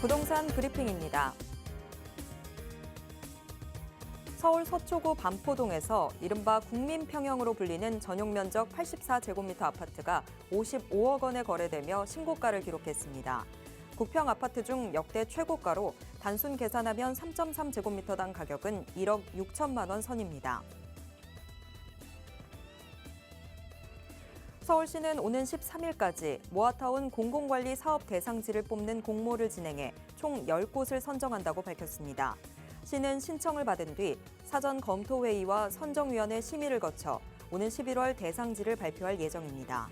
부동산 브리핑입니다. 서울 서초구 반포동에서 이른바 국민평형으로 불리는 전용 면적 84제곱미터 아파트가 55억 원에 거래되며 신고가를 기록했습니다. 국평 아파트 중 역대 최고가로 단순 계산하면 3.3제곱미터당 가격은 1억 6천만 원 선입니다. 서울시는 오는 13일까지 모아타운 공공관리 사업 대상지를 뽑는 공모를 진행해 총 10곳을 선정한다고 밝혔습니다. 시는 신청을 받은 뒤 사전 검토회의와 선정위원회 심의를 거쳐 오는 11월 대상지를 발표할 예정입니다.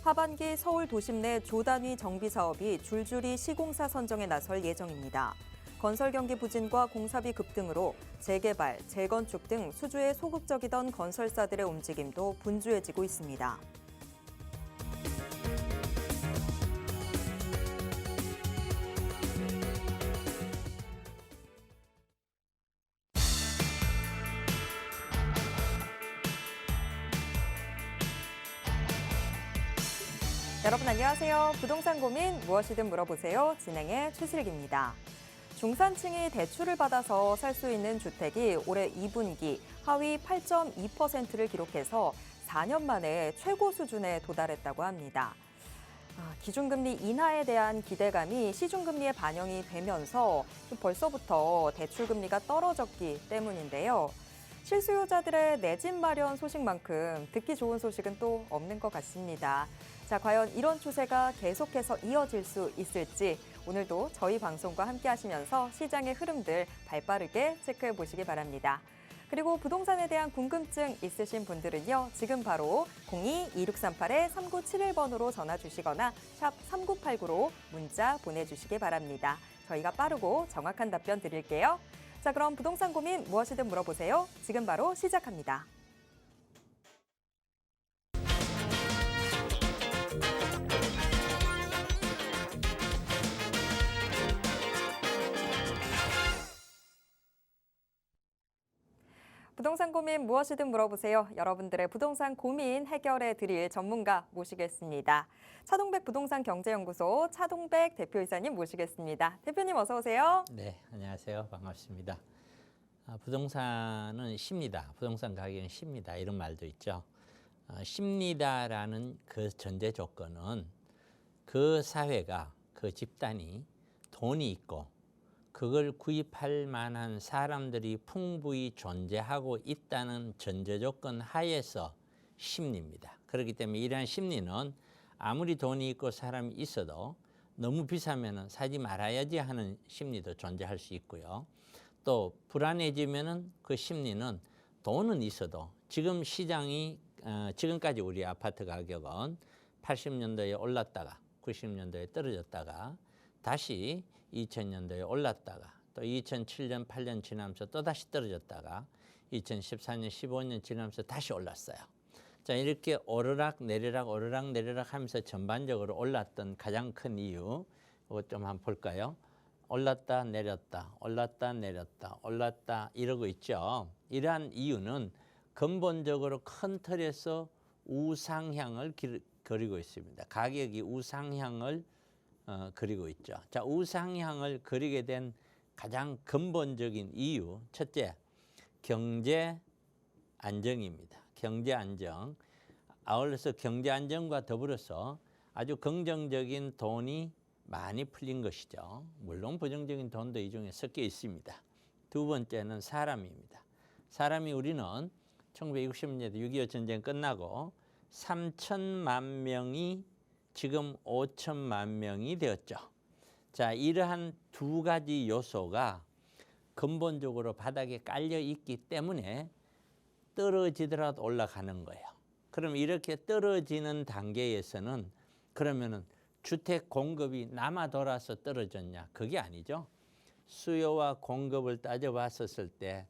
하반기 서울 도심 내 조단위 정비 사업이 줄줄이 시공사 선정에 나설 예정입니다. 건설 경기 부진과 공사비 급등으로 재개발, 재건축 등 수주에 소극적이던 건설사들의 움직임도 분주해지고 있습니다. 여러분 안녕하세요. 부동산 고민 무엇이든 물어보세요. 진행의 최슬기입니다. 중산층이 대출을 받아서 살 수 있는 주택이 올해 2분기 하위 8.2%를 기록해서 4년 만에 최고 수준에 도달했다고 합니다. 기준금리 인하에 대한 기대감이 시중금리에 반영이 되면서 벌써부터 대출금리가 떨어졌기 때문인데요. 실수요자들의 내 집 마련 소식만큼 듣기 좋은 소식은 또 없는 것 같습니다. 자, 과연 이런 추세가 계속해서 이어질 수 있을지 오늘도 저희 방송과 함께 하시면서 시장의 흐름들 발빠르게 체크해 보시기 바랍니다. 그리고 부동산에 대한 궁금증 있으신 분들은요. 지금 바로 02-2638-3971번으로 전화 주시거나 샵 3989로 문자 보내주시기 바랍니다. 저희가 빠르고 정확한 답변 드릴게요. 자, 그럼 부동산 고민 무엇이든 물어보세요. 지금 바로 시작합니다. 부동산 고민 무엇이든 물어보세요. 여러분들의 부동산 고민 해결해 드릴 전문가 모시겠습니다. 차동백 부동산 경제연구소 차동백 대표이사님 모시겠습니다. 대표님 어서 오세요. 네, 안녕하세요. 반갑습니다. 부동산은 쉽니다. 부동산 가격은 쉽니다. 이런 말도 있죠. 쉽니다라는 그 전제 조건은 그 사회가, 그 집단이 돈이 있고 그걸 구입할 만한 사람들이 풍부히 존재하고 있다는 전제 조건 하에서 심리입니다. 그렇기 때문에 이러한 심리는 아무리 돈이 있고 사람이 있어도 너무 비싸면 사지 말아야지 하는 심리도 존재할 수 있고요. 또 불안해지면은 그 심리는 돈은 있어도 지금 시장이 지금까지 우리 아파트 가격은 80년도에 올랐다가 90년도에 떨어졌다가 다시 2000년도에 올랐다가 또 2007년, 8년 지나면서 또다시 떨어졌다가 2014년, 15년 지나면서 다시 올랐어요. 자, 이렇게 오르락 내리락 오르락 내리락 하면서 전반적으로 올랐던 가장 큰 이유 이것 좀 한번 볼까요? 올랐다 내렸다 올랐다 내렸다 올랐다 이러고 있죠. 이러한 이유는 근본적으로 큰 틀에서 우상향을 그리고 있습니다. 가격이 우상향을 그리고 있죠. 자, 우상향을 그리게 된 가장 근본적인 이유 첫째, 경제 안정입니다. 경제 안정. 아울러서 경제 안정과 더불어서 아주 긍정적인 돈이 많이 풀린 것이죠. 물론 부정적인 돈도 이 중에 섞여 있습니다. 두 번째는 사람입니다. 사람이 우리는 1960년대 6.25 전쟁 끝나고 3천만 명이 지금 5천만 명이 되었죠. 자, 이러한 두 가지 요소가 근본적으로 바닥에 깔려 있기 때문에 떨어지더라도 올라가는 거예요. 그럼 이렇게 떨어지는 단계에서는 그러면은 주택 공급이 남아 돌아서 떨어졌냐? 그게 아니죠. 수요와 공급을 따져봤었을 때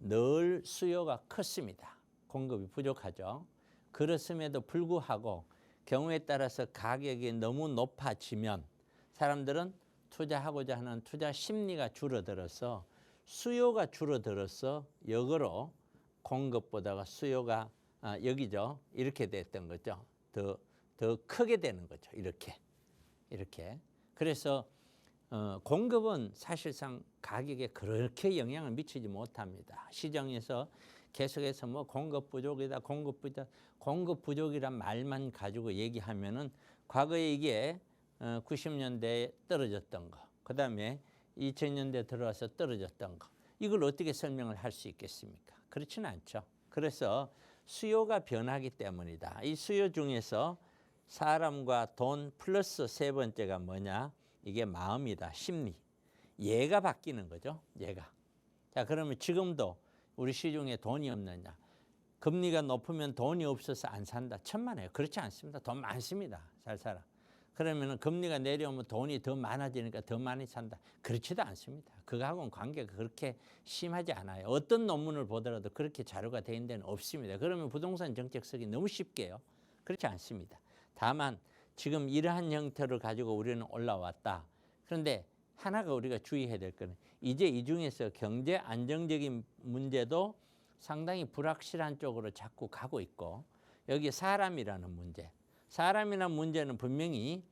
늘 수요가 컸습니다. 공급이 부족하죠. 그렇음에도 불구하고 경우에 따라서 가격이 너무 높아지면 사람들은 투자하고자 하는 투자 심리가 줄어들어서 수요가 줄어들어서 역으로 공급보다가 수요가 여기죠. 이렇게 됐던 거죠. 더 크게 되는 거죠. 이렇게. 이렇게. 그래서 공급은 사실상 가격에 그렇게 영향을 미치지 못합니다. 시장에서 계속해서 뭐 공급 부족이다, 공급 부족이란 말만 가지고 얘기하면은 과거에 이게 90년대에 떨어졌던 거, 그 다음에 2000년대 들어와서 떨어졌던 거, 이걸 어떻게 설명을 할 수 있겠습니까? 그렇지는 않죠. 그래서 수요가 변하기 때문이다. 이 수요 중에서 사람과 돈 플러스 세 번째가 뭐냐? 이게 마음이다. 심리. 얘가 바뀌는 거죠. 얘가. 자, 그러면 지금도 우리 시중에 돈이 없느냐? 금리가 높으면 돈이 없어서 안 산다. 천만에요. 그렇지 않습니다. 돈 많습니다. 잘 살아. 그러면 금리가 내려오면 돈이 더 많아지니까 더 많이 산다. 그렇지도 않습니다. 그거하고는 관계가 그렇게 심하지 않아요. 어떤 논문을 보더라도 그렇게 자료가 된 데는 없습니다. 그러면 부동산 정책 쓰기 너무 쉽게요. 그렇지 않습니다. 다만 지금 이러한 형태를 가지고 우리는 올라왔다. 그런데 하나가 우리가 주의해야 될 거는 이제 이 중에서 경제 안정적인 문제도 상당히 불확실한 쪽으로 자꾸 가고 있고, 여기 사람이라는 문제. 사람이라는 문제는 분명히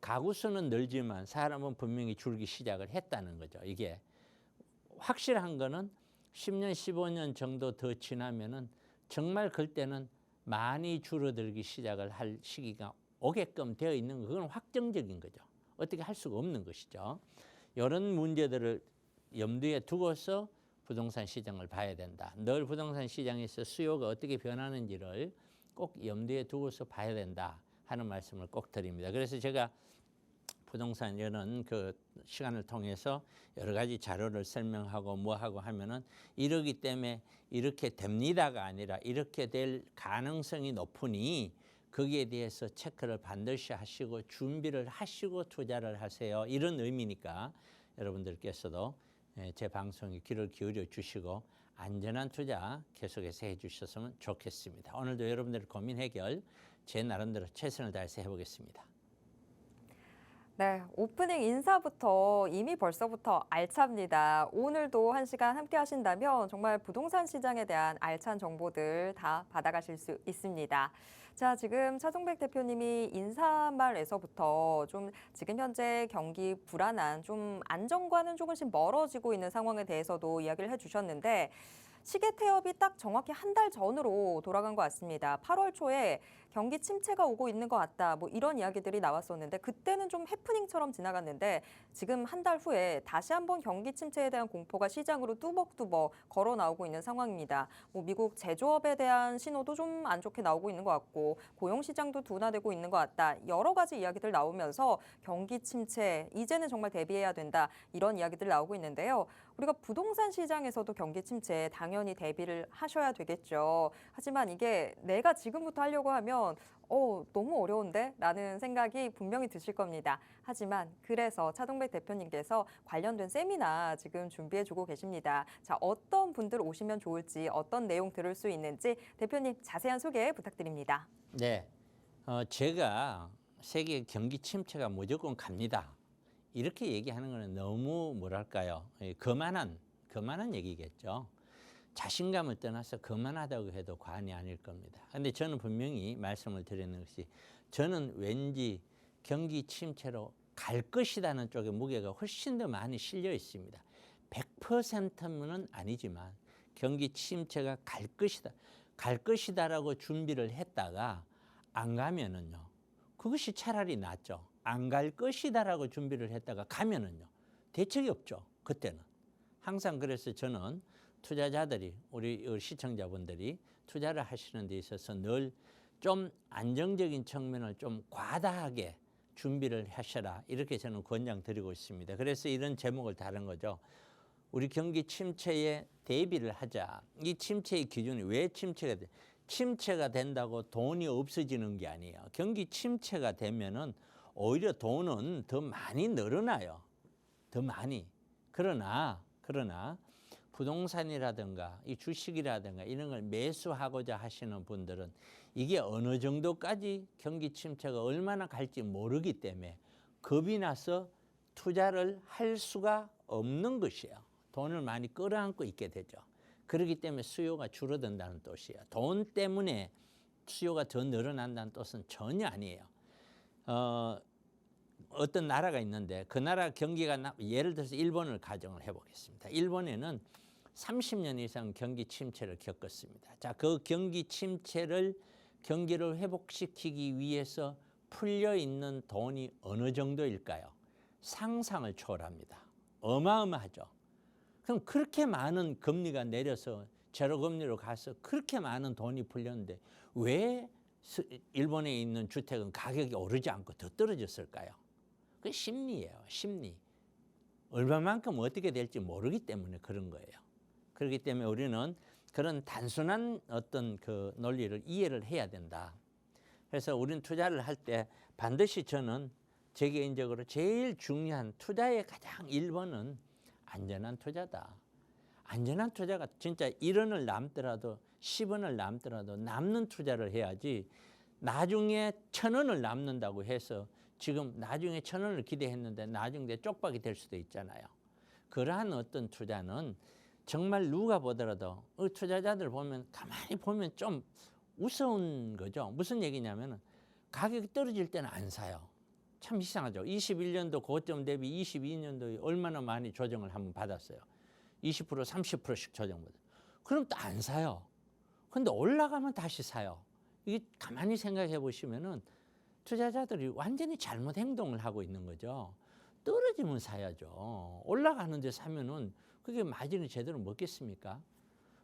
가구 수는 늘지만 사람은 분명히 줄기 시작을 했다는 거죠. 이게 확실한 거는 10년, 15년 정도 더 지나면은 정말 그때는 많이 줄어들기 시작을 할 시기가 오게끔 되어 있는 거, 그건 확정적인 거죠. 어떻게 할 수가 없는 것이죠. 이런 문제들을 염두에 두고서 부동산 시장을 봐야 된다. 늘 부동산 시장에서 수요가 어떻게 변하는지를 꼭 염두에 두고서 봐야 된다 하는 말씀을 꼭 드립니다. 그래서 제가 부동산 이런 그 시간을 통해서 여러 가지 자료를 설명하고 뭐하고 하면은 이러기 때문에 이렇게 됩니다가 아니라 이렇게 될 가능성이 높으니 거기에 대해서 체크를 반드시 하시고 준비를 하시고 투자를 하세요. 이런 의미니까 여러분들께서도 제 방송에 귀를 기울여 주시고 안전한 투자 계속해서 해 주셨으면 좋겠습니다. 오늘도 여러분들의 고민 해결 제 나름대로 최선을 다해서 해보겠습니다. 네, 오프닝 인사부터 이미 벌써부터 알찹니다. 오늘도 1시간 함께 하신다면 정말 부동산 시장에 대한 알찬 정보들 다 받아가실 수 있습니다. 자, 지금 차종백 대표님이 인사말에서부터 좀 지금 현재 경기 불안한 좀 안정과는 조금씩 멀어지고 있는 상황에 대해서도 이야기를 해주셨는데 시계 태엽이 딱 정확히 한 달 전으로 돌아간 것 같습니다. 8월 초에 경기 침체가 오고 있는 것 같다. 뭐 이런 이야기들이 나왔었는데 그때는 좀 해프닝처럼 지나갔는데 지금 한 달 후에 다시 한번 경기 침체에 대한 공포가 시장으로 뚜벅뚜벅 걸어 나오고 있는 상황입니다. 뭐 미국 제조업에 대한 신호도 좀 안 좋게 나오고 있는 것 같고 고용 시장도 둔화되고 있는 것 같다. 여러 가지 이야기들 나오면서 경기 침체 이제는 정말 대비해야 된다. 이런 이야기들 나오고 있는데요. 우리가 부동산 시장에서도 경기 침체에 당연히 대비를 하셔야 되겠죠. 하지만 이게 내가 지금부터 하려고 하면 너무 어려운데? 라는 생각이 분명히 드실 겁니다. 하지만 그래서 차동백 대표님께서 관련된 세미나 지금 준비해주고 계십니다. 자, 어떤 분들 오시면 좋을지, 어떤 내용 들을 수 있는지 대표님 자세한 소개 부탁드립니다. 네, 제가 세계 경기 침체가 무조건 갑니다. 이렇게 얘기하는 거는 너무 뭐랄까요? 거만한 얘기겠죠. 자신감을 떠나서 거만하다고 해도 과언이 아닐 겁니다. 그런데 저는 분명히 말씀을 드리는 것이 저는 왠지 경기 침체로 갈 것이라는 쪽에 무게가 훨씬 더 많이 실려 있습니다. 100%는 아니지만 경기 침체가 갈 것이다라고 준비를 했다가 안 가면은요. 그것이 차라리 낫죠. 안 갈 것이다라고 준비를 했다가 가면은요. 대책이 없죠. 그때는. 항상 그래서 저는 투자자들이 우리 시청자분들이 투자를 하시는 데 있어서 늘 좀 안정적인 측면을 좀 과다하게 준비를 하셔라. 이렇게 저는 권장드리고 있습니다. 그래서 이런 제목을 다룬 거죠. 우리 경기 침체에 대비를 하자. 이 침체의 기준이 왜 침체가 돼? 침체가 된다고 돈이 없어지는 게 아니에요. 경기 침체가 되면은 오히려 돈은 더 많이 늘어나요. 더 많이. 그러나 부동산이라든가 이 주식이라든가 이런 걸 매수하고자 하시는 분들은 이게 어느 정도까지 경기 침체가 얼마나 갈지 모르기 때문에 겁이 나서 투자를 할 수가 없는 것이에요. 돈을 많이 끌어안고 있게 되죠. 그렇기 때문에 수요가 줄어든다는 뜻이에요. 돈 때문에 수요가 더 늘어난다는 뜻은 전혀 아니에요. 어떤 나라가 있는데 그 나라 경기가 예를 들어서 일본을 가정을 해보겠습니다. 일본에는 30년 이상 경기 침체를 겪었습니다. 자, 그 경기 침체를 경기를 회복시키기 위해서 풀려 있는 돈이 어느 정도일까요? 상상을 초월합니다. 어마어마하죠. 그럼 그렇게 많은 금리가 내려서 제로 금리로 가서 그렇게 많은 돈이 풀렸는데 왜 일본에 있는 주택은 가격이 오르지 않고 더 떨어졌을까요? 그 심리예요, 심리. 얼마만큼 어떻게 될지 모르기 때문에 그런 거예요. 그렇기 때문에 우리는 그런 단순한 어떤 그 논리를 이해를 해야 된다. 그래서 우리는 투자를 할 때 반드시 저는 제 개인적으로 제일 중요한 투자의 가장 1번은 안전한 투자다. 안전한 투자가 진짜 1원을 남더라도 10원을 남더라도 남는 투자를 해야지 나중에 1,000원을 남는다고 해서 지금 나중에 1,000원을 기대했는데 나중에 내 쪽박이 될 수도 있잖아요. 그러한 어떤 투자는 정말 누가 보더라도 투자자들 보면 가만히 보면 좀 우스운 거죠. 무슨 얘기냐면 가격이 떨어질 때는 안 사요. 참 이상하죠. 21년도 고점 대비 22년도에 얼마나 많이 조정을 한번 받았어요. 20% 30%씩 조정받아요. 그럼 또 안 사요. 근데 올라가면 다시 사요. 이게 가만히 생각해 보시면은 투자자들이 완전히 잘못 행동을 하고 있는 거죠. 떨어지면 사야죠. 올라가는데 사면은 그게 마진이 제대로 먹겠습니까?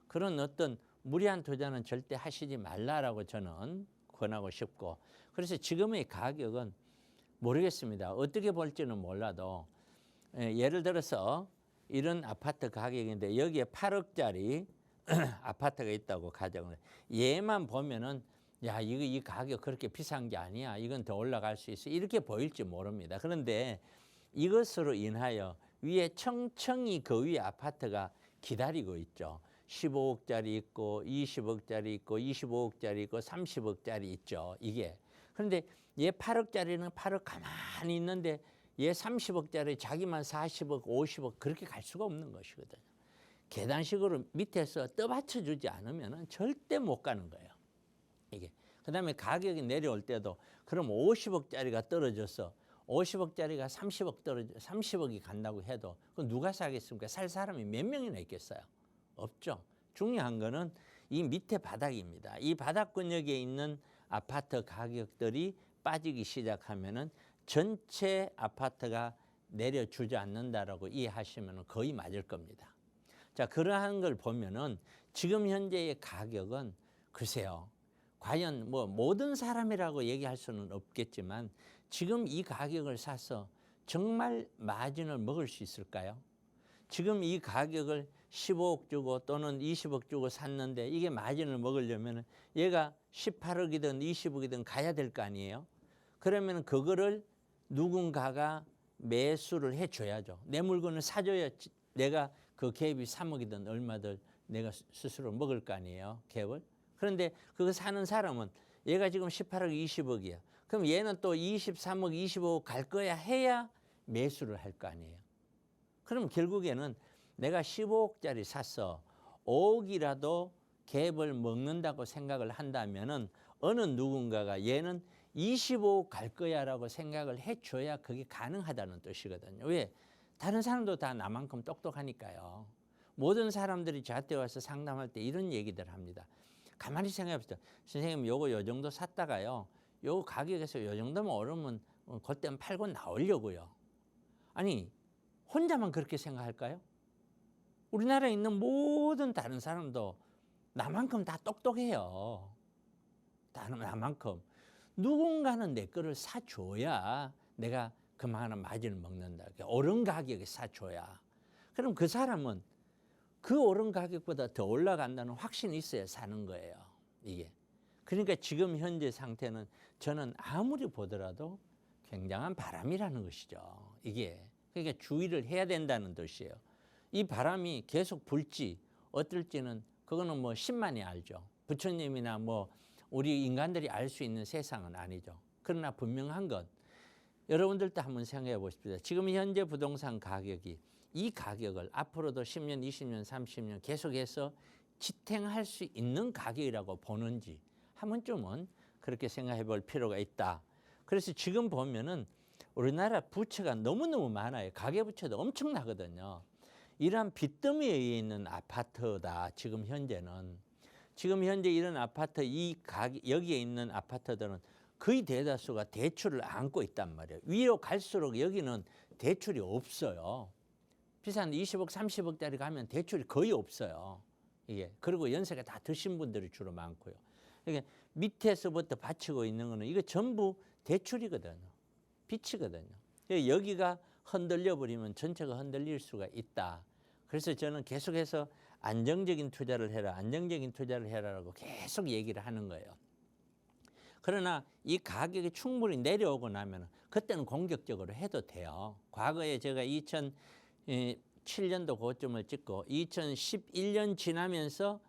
그런 어떤 무리한 투자는 절대 하시지 말라라고 저는 권하고 싶고, 그래서 지금의 가격은 모르겠습니다. 어떻게 볼지는 몰라도 예를 들어서 이런 아파트 가격인데 여기에 8억짜리 아파트가 있다고 가정을 얘만 보면은 야, 이거 이 가격 그렇게 비싼 게 아니야. 이건 더 올라갈 수 있어. 이렇게 보일지 모릅니다. 그런데 이것으로 인하여 위에 청청이 그 위에 아파트가 기다리고 있죠. 15억짜리 있고 20억짜리 있고 25억짜리 있고 30억짜리 있죠. 이게. 그런데 얘 8억짜리는 8억 가만히 있는데 얘 30억짜리 자기만 40억, 50억 그렇게 갈 수가 없는 것이거든요. 계단식으로 밑에서 떠받쳐 주지 않으면 절대 못 가는 거예요. 이게. 그다음에 가격이 내려올 때도 그럼 50억짜리가 떨어져서 50억짜리가 30억이 간다고 해도 그건 누가 사겠습니까? 살 사람이 몇 명이나 있겠어요? 없죠. 중요한 거는 이 밑에 바닥입니다. 이 바닥권역에 있는 아파트 가격들이 빠지기 시작하면은 전체 아파트가 내려주지 않는다라고 이해하시면 거의 맞을 겁니다. 자, 그러한 걸 보면은 지금 현재의 가격은 글쎄요. 과연 뭐 모든 사람이라고 얘기할 수는 없겠지만 지금 이 가격을 사서 정말 마진을 먹을 수 있을까요? 지금 이 가격을 15억 주고 또는 20억 주고 샀는데 이게 마진을 먹으려면 얘가 18억이든 20억이든 가야 될 거 아니에요? 그러면 그거를 누군가가 매수를 해줘야죠. 내 물건을 사줘야 내가 그 갭이 3억이든 얼마든 내가 스스로 먹을 거 아니에요, 갭을. 그런데 그거 사는 사람은 얘가 지금 18억, 20억이야. 그럼 얘는 또 23억, 25억 갈 거야 해야 매수를 할 거 아니에요. 그럼 결국에는 내가 15억짜리 샀어. 5억이라도 갭을 먹는다고 생각을 한다면은 어느 누군가가 얘는 25억 갈 거야라고 생각을 해줘야 그게 가능하다는 뜻이거든요. 왜? 다른 사람도 다 나만큼 똑똑하니까요. 모든 사람들이 저한테 와서 상담할 때 이런 얘기들 합니다. 가만히 생각해 보세요. 선생님 요거 요 정도 샀다가요. 요 가격에서 요 정도만 오르면 그때는 팔고 나오려고요. 아니 혼자만 그렇게 생각할까요? 우리나라에 있는 모든 다른 사람도 나만큼 다 똑똑해요. 나만큼. 누군가는 내 거를 사줘야 내가 그만한 마진을 먹는다. 오른 가격에 사줘야. 그럼 그 사람은 그 오른 가격보다 더 올라간다는 확신이 있어야 사는 거예요. 이게. 그러니까 지금 현재 상태는 저는 아무리 보더라도 굉장한 바람이라는 것이죠. 이게. 그러니까 주의를 해야 된다는 뜻이에요. 이 바람이 계속 불지 어떨지는 그거는 뭐 신만이 알죠. 부처님이나 뭐 우리 인간들이 알 수 있는 세상은 아니죠. 그러나 분명한 건 여러분들도 한번 생각해 보십시오. 지금 현재 부동산 가격이 이 가격을 앞으로도 10년, 20년, 30년 계속해서 지탱할 수 있는 가격이라고 보는지 한 번쯤은 그렇게 생각해 볼 필요가 있다. 그래서 지금 보면은 우리나라 부채가 너무너무 많아요. 가계부채도 엄청나거든요. 이러한 빚더미에 있는 아파트다. 지금 현재는. 지금 현재 이런 아파트, 여기에 있는 아파트들은 거의 대다수가 대출을 안고 있단 말이에요. 위로 갈수록 여기는 대출이 없어요. 비싼 20억, 30억짜리 가면 대출이 거의 없어요. 이게. 그리고 연세가 다 드신 분들이 주로 많고요. 그러니까 밑에서부터 받치고 있는 거는 이거 전부 대출이거든요. 빚이거든요. 여기가 흔들려 버리면 전체가 흔들릴 수가 있다. 그래서 저는 계속해서 안정적인 투자를 해라, 안정적인 투자를 해라라고 계속 얘기를 하는 거예요. 그러나 이 가격이 충분히 내려오고 나면 그때는 공격적으로 해도 돼요. 과거에 제가 2007년도 고점을 찍고 2011년 지나면서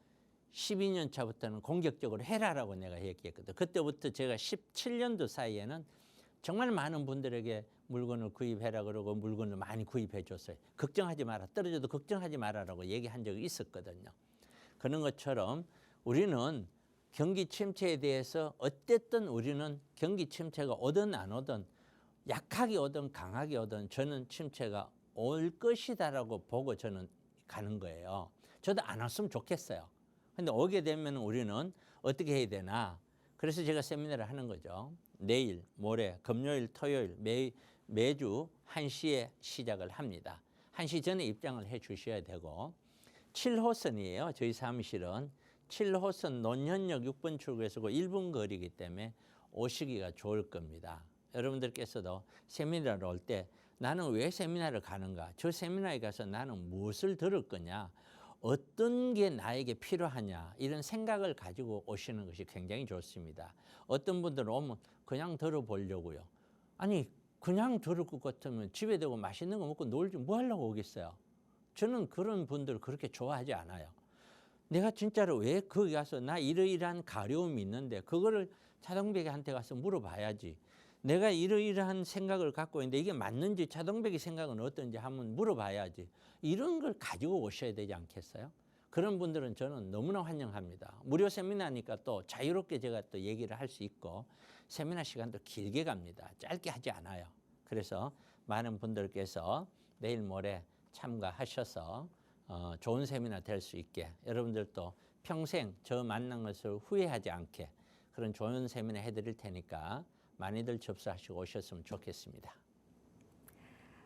12년 차부터는 공격적으로 해라라고 내가 얘기했거든. 그때부터 제가 17년도 사이에는 정말 많은 분들에게 물건을 구입해라 그러고 물건을 많이 구입해 줬어요. 걱정하지 마라. 떨어져도 걱정하지 마라라고 얘기한 적이 있었거든요. 그런 것처럼 우리는 경기 침체에 대해서 어쨌든 우리는 경기 침체가 오든 안 오든 약하게 오든 강하게 오든 저는 침체가 올 것이다라고 보고 저는 가는 거예요. 저도 안 왔으면 좋겠어요. 근데 오게 되면 우리는 어떻게 해야 되나? 그래서 제가 세미나를 하는 거죠. 내일, 모레, 금요일, 토요일 매주 1시에 시작을 합니다. 1시 전에 입장을 해 주셔야 되고 7호선이에요. 저희 사무실은 7호선 논현역 6번 출구에서고 1분 거리이기 때문에 오시기가 좋을 겁니다. 여러분들께서도 세미나를 올 때 나는 왜 세미나를 가는가? 저 세미나에 가서 나는 무엇을 들을 거냐? 어떤 게 나에게 필요하냐? 이런 생각을 가지고 오시는 것이 굉장히 좋습니다. 어떤 분들은 오면 그냥 들어보려고요. 아니 그냥 들을 것 같으면 집에 되고 맛있는 거 먹고 놀지 뭐 하려고 오겠어요? 저는 그런 분들 그렇게 좋아하지 않아요. 내가 진짜로 왜 거기 가서 나 이러이러한 가려움이 있는데 그거를 차동백이한테 가서 물어봐야지. 내가 이러이러한 생각을 갖고 있는데 이게 맞는지 차동백이 생각은 어떤지 한번 물어봐야지. 이런 걸 가지고 오셔야 되지 않겠어요? 그런 분들은 저는 너무나 환영합니다. 무료 세미나니까 또 자유롭게 제가 또 얘기를 할 수 있고 세미나 시간도 길게 갑니다. 짧게 하지 않아요. 그래서 많은 분들께서 내일 모레 참가하셔서 좋은 세미나 될 수 있게 여러분들도 평생 저 만난 것을 후회하지 않게 그런 좋은 세미나 해드릴 테니까 많이들 접수하시고 오셨으면 좋겠습니다.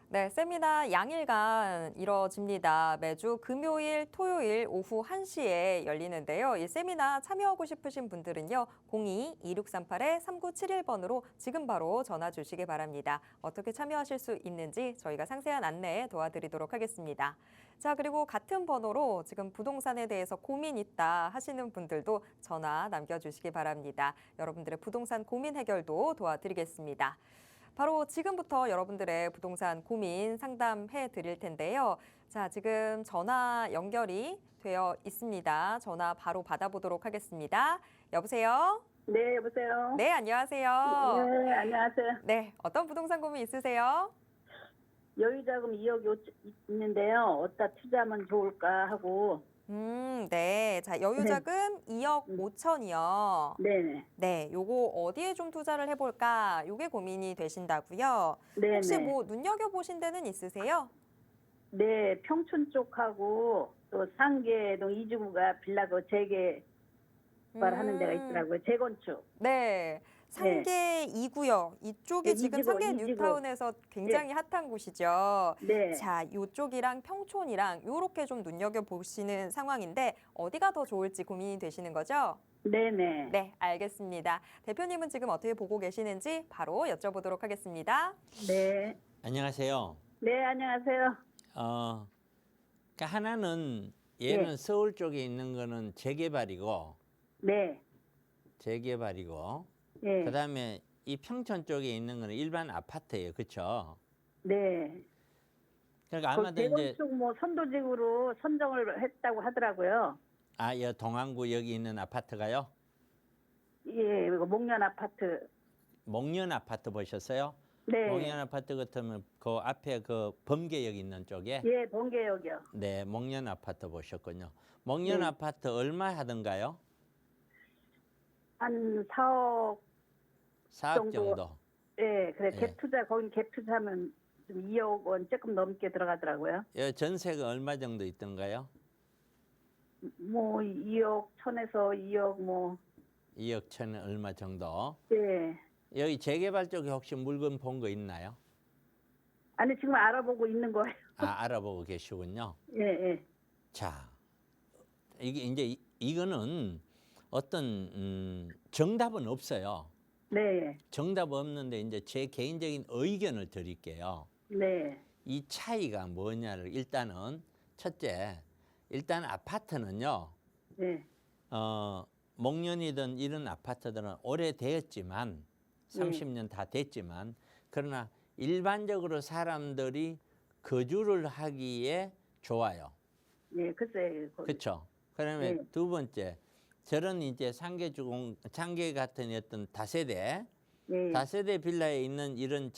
네, 세미나 양일간 이뤄집니다. 매주 금요일, 토요일 오후 1시에 열리는데요. 이 세미나 참여하고 싶으신 분들은요. 02-2638-3971번으로 지금 바로 전화 주시기 바랍니다. 어떻게 참여하실 수 있는지 저희가 상세한 안내 도와드리도록 하겠습니다. 자, 그리고 같은 번호로 지금 부동산에 대해서 고민 있다 하시는 분들도 전화 남겨주시기 바랍니다. 여러분들의 부동산 고민 해결도 도와드리겠습니다. 바로 지금부터 여러분들의 부동산 고민 상담해 드릴 텐데요. 자, 지금 전화 연결이 되어 있습니다. 전화 바로 받아보도록 하겠습니다. 여보세요? 네, 여보세요? 네, 안녕하세요. 네, 안녕하세요. 네, 어떤 부동산 고민 있으세요? 여유자금 2억 있는데요. 어디다 투자하면 좋을까 하고. 네. 자, 여유자금 2억 5천이요. 네네. 네, 요거 어디에 좀 투자를 해볼까? 요게 고민이 되신다고요? 네네. 혹시 뭐 눈여겨보신 데는 있으세요? 네, 평촌 쪽하고 또 상계동 이주구가 빌라고 재개발하는 데가 있더라고요. 재건축. 네. 상계 2구역 이쪽이 네, 지금 이지구, 상계 이지구. 뉴타운에서 굉장히 핫한 곳이죠. 네. 자, 요쪽이랑 평촌이랑 요렇게 좀 눈여겨보시는 상황인데 어디가 더 좋을지 고민이 되시는 거죠? 네네. 네, 알겠습니다. 대표님은 지금 어떻게 보고 계시는지 바로 여쭤보도록 하겠습니다. 네. 안녕하세요. 네, 안녕하세요. 그러니까 하나는 얘는 네. 서울 쪽에 있는 거는 재개발이고 네. 네. 그다음에 이 평촌 쪽에 있는 거는 일반 아파트예요. 그렇죠? 네. 그러니까 그 아마도 이제 재건축 뭐 선도지구로 선정을 했다고 하더라고요. 여 동안구 여기 있는 아파트가요? 예, 이거 목련 아파트. 목련 아파트 보셨어요? 네. 목련 아파트 같으면 그 앞에 그 범계역 있는 쪽에 예, 번개역이요. 네, 목련 아파트 보셨군요. 목련 네. 아파트 얼마 하던가요? 한 4억 4억 정도. 정도. 예, 그래 예. 갭 투자 거긴 갭 투자하면 좀 2억 원 조금 넘게 들어가더라고요. 전세가 얼마 정도 있던가요? 뭐 2억 천에서 2억 뭐 2억 천 얼마 정도. 예. 여기 재개발 쪽에 혹시 물건 본 거 있나요? 아니 지금 알아보고 있는 거예요. 알아보고 계시군요. 예, 예. 자, 이게 이제 이거는 어떤 정답은 없어요. 네. 정답 없는데 이제 제 개인적인 의견을 드릴게요. 네. 이 차이가 뭐냐를 일단은 첫째, 일단 아파트는요. 네. 목련이든 이런 아파트들은 오래되었지만 30년 다 됐지만 그러나 일반적으로 사람들이 거주를 하기에 좋아요. 예, 글쎄. 그렇죠. 그러면 네. 두 번째, 저런 이제 상계 같은 어떤 다세대 빌라에 있는 이런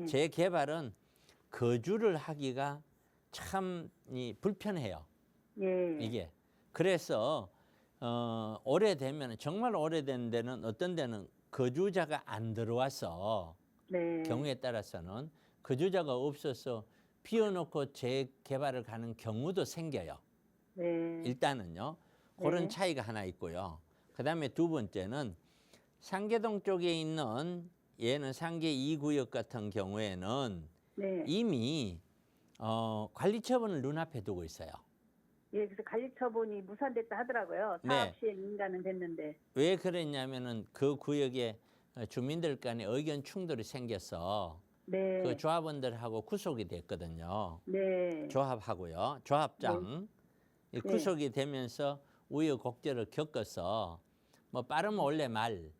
재개발은 거주를 하기가 참 불편해요. 예. 이게 그래서 오래되면 정말 오래된 데는 어떤 데는 거주자가 안 들어와서 네. 경우에 따라서는 거주자가 없어서 비워놓고 재개발을 가는 경우도 생겨요. 네. 일단은요. 그런 네. 차이가 하나 있고요. 그다음에 두 번째는 상계동 쪽에 있는 얘는 상계 2구역 같은 경우에는 네. 이미 관리 처분을 눈앞에 두고 있어요. 예, 그래서 관리 처분이 무산됐다 하더라고요. 네. 사업 시행 인가는 됐는데. 왜 그랬냐면은 그 구역에 주민들 간에 의견 충돌이 생겨서 네. 그 조합원들하고 구속이 됐거든요. 네. 조합하고요. 조합장 이 구속이 되면서 우여곡절을 겪어서 뭐 빠르면 올해 말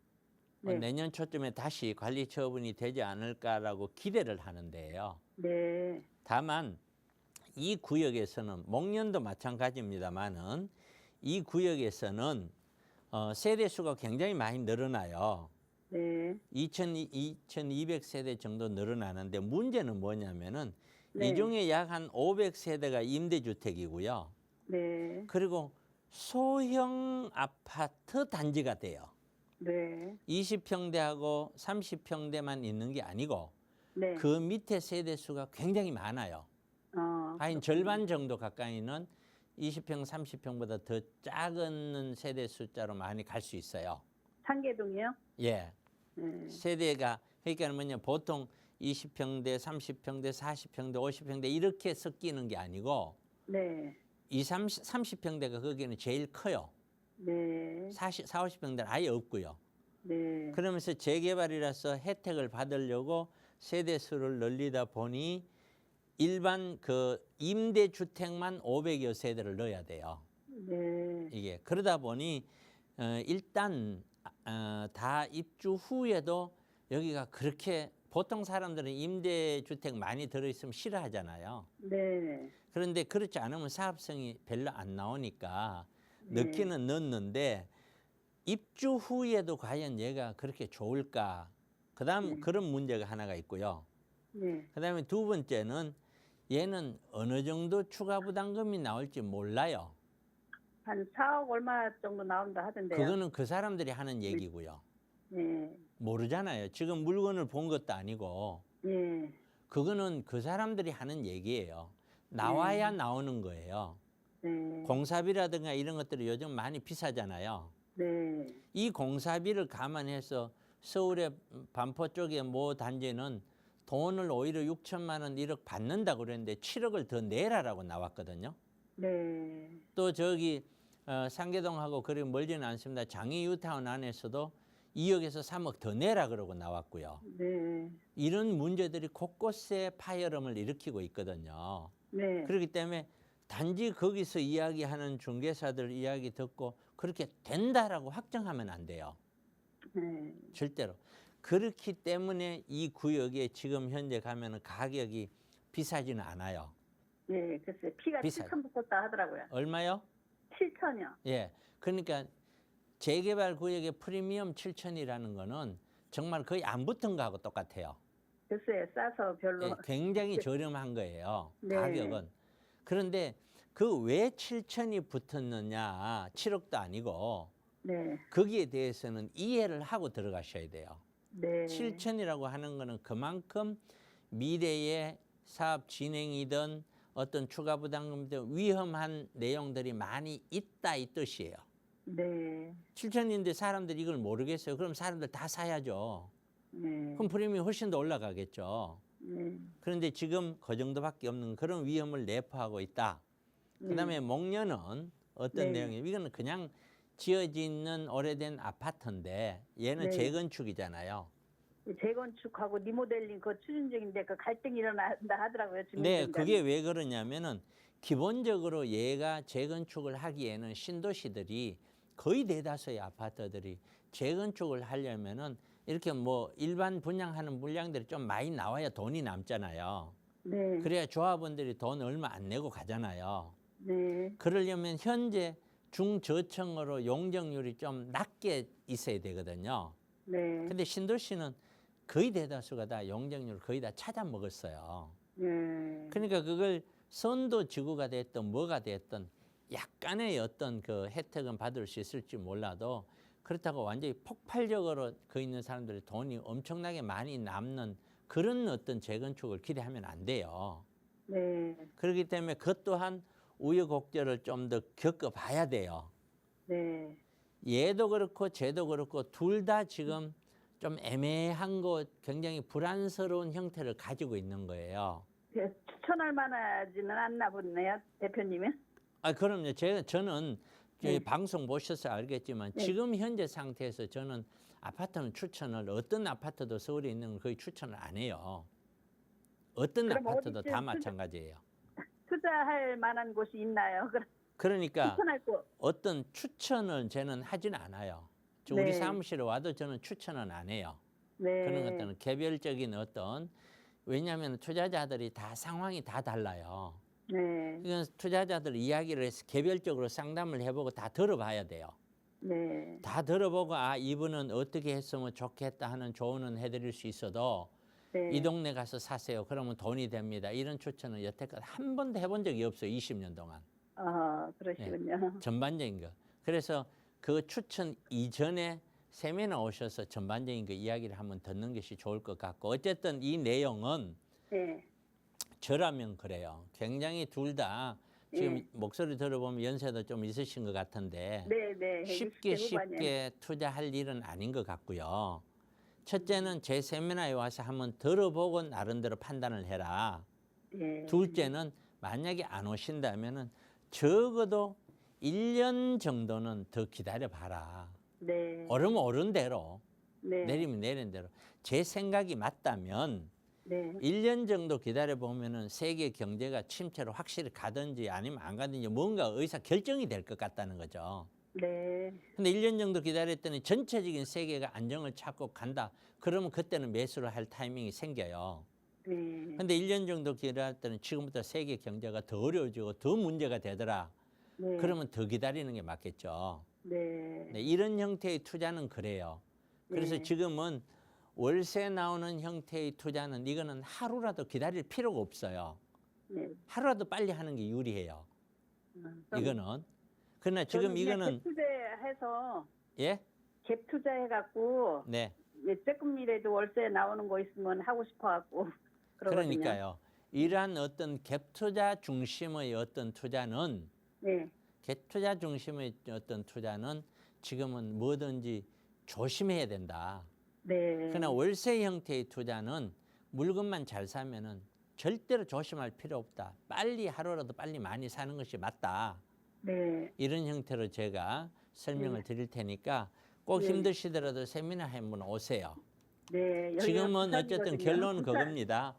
네. 내년 초쯤에 다시 관리 처분이 되지 않을까라고 기대를 하는데요. 네. 다만 이 구역에서는 목련도 마찬가지입니다만은 이 구역에서는 세대 수가 굉장히 많이 늘어나요. 네. 2,200세대 정도 늘어나는데 문제는 뭐냐면은 네. 이 중에 약 한 500세대가 임대주택이고요. 네. 그리고 소형 아파트 단지가 돼요. 네. 20평대하고 30평대만 있는 게 아니고 네. 그 밑에 세대 수가 굉장히 많아요. 한 절반 정도 가까이는 20평, 30평보다 더 작은 세대 숫자로 많이 갈 수 있어요. 상계동이요? 예. 네. 세대가 그러니까 뭐냐 보통 20평대, 30평대, 40평대, 50평대 이렇게 섞이는 게 아니고 네. 30평대가 거기는 제일 커요. 네. 40, 50평대는 아예 없고요. 네. 그러면서 재개발이라서 혜택을 받으려고 세대 수를 늘리다 보니 일반 그 임대주택만 500여 세대를 넣어야 돼요. 네. 이게 그러다 보니 일단 다 입주 후에도 여기가 그렇게 보통 사람들은 임대주택 많이 들어있으면 싫어하잖아요. 네. 그런데 그렇지 않으면 사업성이 별로 안 나오니까 네. 넣기는 넣는데 입주 후에도 과연 얘가 그렇게 좋을까? 그다음 그런 문제가 하나가 있고요. 네. 그다음에 두 번째는 얘는 어느 정도 추가 부담금이 나올지 몰라요. 한 4억 얼마 정도 나온다 하던데요. 그거는 그 사람들이 하는 얘기고요. 네. 모르잖아요. 지금 물건을 본 것도 아니고 네. 그거는 그 사람들이 하는 얘기예요. 나와야 나오는 거예요. 네. 공사비라든가 이런 것들이 요즘 많이 비싸잖아요. 네. 이 공사비를 감안해서 서울의 반포 쪽에 모 단지는 돈을 오히려 6천만 원, 1억 받는다고 그랬는데 7억을 더 내라라고 나왔거든요. 네. 또 저기 상계동하고 그리 멀지는 않습니다. 장애유타운 안에서도 2억에서 3억 더 내라 그러고 나왔고요. 네. 이런 문제들이 곳곳에 파열음을 일으키고 있거든요. 네. 그렇기 때문에 단지 거기서 이야기하는 중개사들 이야기 듣고 그렇게 된다라고 확정하면 안 돼요. 네. 절대로. 그렇기 때문에 이 구역에 지금 현재 가면은 가격이 비싸지는 않아요. 예, 글쎄 피가 비싸요. 7천 붙었다 하더라고요. 얼마요? 7천이요. 예. 그러니까 재개발 구역의 프리미엄 7천이라는 거는 정말 거의 안 붙은 거하고 똑같아요. 글쎄 싸서 별로. 예, 굉장히 저렴한 거예요. 네. 가격은. 그런데 그 왜 7천이 붙었느냐, 7억도 아니고 네. 거기에 대해서는 이해를 하고 들어가셔야 돼요. 네. 7천이라고 하는 거는 그만큼 미래의 사업 진행이든 어떤 추가 부담금이든 위험한 내용들이 많이 있다 이 뜻이에요. 네. 7천인데 사람들이 이걸 모르겠어요. 그럼 사람들 다 사야죠. 네. 그럼 프리미엄이 훨씬 더 올라가겠죠. 네. 그런데 지금 그 정도밖에 없는 그런 위험을 내포하고 있다. 그다음에 목련은 어떤 네. 내용이에요? 이거는 그냥 지어지는 오래된 아파트인데 얘는 네. 재건축이잖아요. 재건축하고 리모델링 그 추진 중인데 그 갈등이 일어난다 하더라고요. 네, 주민들과. 그게 왜 그러냐면은 기본적으로 얘가 재건축을 하기에는 신도시들이 거의 대다수의 아파트들이 재건축을 하려면은 이렇게 뭐 일반 분양하는 물량들이 좀 많이 나와야 돈이 남잖아요. 네. 그래야 조합원들이 돈 얼마 안 내고 가잖아요. 네. 그러려면 현재 중저층으로 용적률이 좀 낮게 있어야 되거든요. 네. 근데 신도시는 거의 대다수가 다 용적률을 거의 다 찾아 먹었어요. 네. 그러니까 그걸 선도 지구가 됐든 뭐가 됐든 약간의 어떤 그 혜택은 받을 수 있을지 몰라도 그렇다고 완전히 폭발적으로 그 있는 사람들이 돈이 엄청나게 많이 남는 그런 어떤 재건축을 기대하면 안 돼요. 네. 그렇기 때문에 그것 또한 우여곡절을 좀 더 겪어봐야 돼요. 네. 얘도 그렇고 쟤도 그렇고 둘 다 지금 좀 애매한 거 굉장히 불안스러운 형태를 가지고 있는 거예요. 추천할 만하지는 않나 보네요, 대표님은. 아, 그럼요. 저는 네. 방송 보셔서 알겠지만 네. 지금 현재 상태에서 저는 아파트는 추천을 어떤 아파트도 서울에 있는 건 거의 추천을 안 해요. 어떤 그럼 아파트도 어디쯤 다 마찬가지예요. 투자할 만한 곳이 있나요? 그러니까 추천할 곳. 어떤 추천을 저는 하진 않아요. 우리 네. 사무실에 와도 저는 추천은 안 해요. 네. 그런 것들은 개별적인 어떤 왜냐하면 투자자들이 다 상황이 다 달라요. 네. 이건 투자자들 이야기를 해서 개별적으로 상담을 해보고 다 들어봐야 돼요. 네. 다 들어보고 아 이분은 어떻게 했으면 좋겠다 하는 조언은 해드릴 수 있어도 네. 이 동네 가서 사세요. 그러면 돈이 됩니다. 이런 추천은 여태까지 한 번도 해본 적이 없어요. 20년 동안. 그러시군요. 전반적인 거. 그래서 그 추천 이전에 세미나 오셔서 전반적인 그 이야기를 한번 듣는 것이 좋을 것 같고 어쨌든 이 내용은 네. 저라면 그래요. 굉장히 둘 다 지금 네. 목소리 들어보면 연세도 좀 있으신 것 같은데 네, 네. 쉽게 60대 후반이에요. 쉽게 투자할 일은 아닌 것 같고요. 첫째는 제 세미나에 와서 한번 들어보고 나름대로 판단을 해라. 네. 둘째는 만약에 안 오신다면은 적어도 1년 정도는 더 기다려 봐라. 네. 오르면 오른 대로 네. 내리면 내린 대로 제 생각이 맞다면 네. 1년 정도 기다려 보면은 세계 경제가 침체로 확실히 가든지 아니면 안 가든지 뭔가 의사 결정이 될 것 같다는 거죠. 네. 근데 1년 정도 기다렸더니 전체적인 세계가 안정을 찾고 간다. 그러면 그때는 매수를 할 타이밍이 생겨요. 네. 근데 1년 정도 기다렸더니 지금부터 세계 경제가 더 어려워지고 더 문제가 되더라. 네. 그러면 더 기다리는 게 맞겠죠. 네. 네, 이런 형태의 투자는 그래요. 그래서 네. 지금은 월세 나오는 형태의 투자는 이거는 하루라도 기다릴 필요가 없어요. 네. 하루라도 빨리 하는 게 유리해요. 그럼 이거는. 그러나 지금 저는 그냥 이거는 갭 투자해서 예? 갭 투자해갖고 네. 조금이라도 월세 나오는 거 있으면 하고 싶어갖고 그러거든요. 그러니까요. 이러한 어떤 갭 투자 중심의 어떤 투자는 네. 갭 투자 중심의 어떤 투자는 지금은 뭐든지 조심해야 된다. 네. 그러나 월세 형태의 투자는 물건만 잘 사면은 절대로 조심할 필요 없다. 빨리 하루라도 빨리 많이 사는 것이 맞다. 네. 이런 형태로 제가 설명을 드릴 테니까 꼭 네. 힘드시더라도 세미나 한번 오세요. 네. 여기가 지금은 어쨌든 부산이거든요. 결론은 부산. 그겁니다.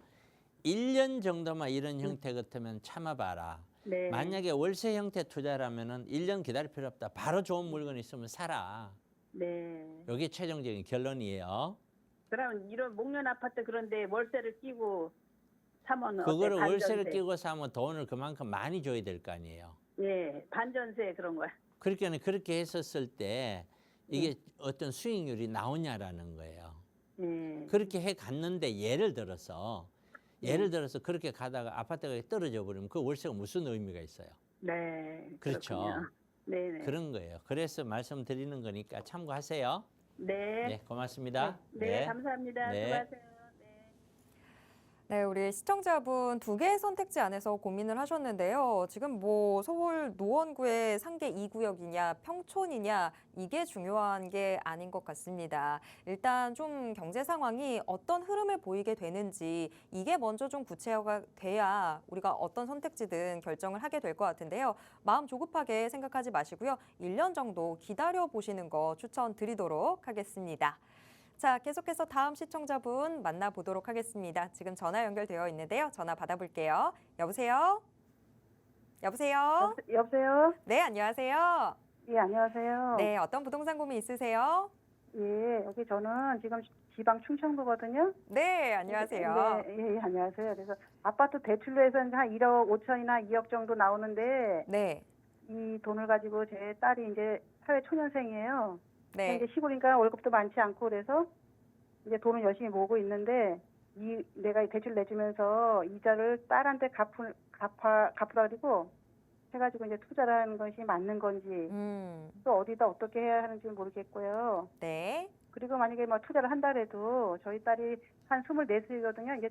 1년 정도만 이런 형태 같으면 참아봐라. 네. 만약에 월세 형태 투자라면은 1년 기다릴 필요 없다. 바로 좋은 물건 있으면 사라. 네. 이게 최종적인 결론이에요. 그럼 이런 목련 아파트 그런데 월세를 끼고 사면 그거를 어때? 월세를 반전세. 끼고 사면 돈을 그만큼 많이 줘야 될 거 아니에요. 예, 반전세 그런 거야. 그러니까 그렇게 했었을 때 이게 어떤 수익률이 나오냐라는 거예요. 예. 그렇게 해 갔는데 예를 들어서 그렇게 가다가 아파트가 떨어져 버리면 그 월세가 무슨 의미가 있어요. 네. 그렇죠. 그렇군요. 네네. 그런 거예요. 그래서 말씀드리는 거니까 참고하세요. 네. 네, 고맙습니다. 네, 감사합니다. 네. 수고하세요. 네, 우리 시청자분 두 개의 선택지 안에서 고민을 하셨는데요. 지금 뭐 서울 노원구의 상계 2구역이냐 평촌이냐 이게 중요한 게 아닌 것 같습니다. 일단 좀 경제 상황이 어떤 흐름을 보이게 되는지 이게 먼저 좀 구체화가 돼야 우리가 어떤 선택지든 결정을 하게 될 것 같은데요. 마음 조급하게 생각하지 마시고요. 1년 정도 기다려 보시는 거 추천드리도록 하겠습니다. 자, 계속해서 다음 시청자분 만나보도록 하겠습니다. 지금 전화 연결되어 있는데요. 전화 받아볼게요. 여보세요? 여보세요? 여보세요? 네, 안녕하세요. 예, 안녕하세요. 네, 어떤 부동산 고민 있으세요? 예, 여기 저는 지금 지방 충청도거든요. 네, 안녕하세요. 네, 예, 안녕하세요. 그래서 아파트 대출로 해서 한 1억 5천이나 2억 정도 나오는데 네, 이 돈을 가지고 제 딸이 이제 사회 초년생이에요. 네. 이제 시골이니까 월급도 많지 않고 그래서 이제 돈을 열심히 모으고 있는데 내가 이 대출 내주면서 이자를 딸한테 갚으라 그리고 해가지고 이제 투자를 하는 것이 맞는 건지 또 어디다 어떻게 해야 하는지 모르겠고요. 네, 그리고 만약에 뭐 투자를 한다 해도 저희 딸이 한 24살이거든요. 이제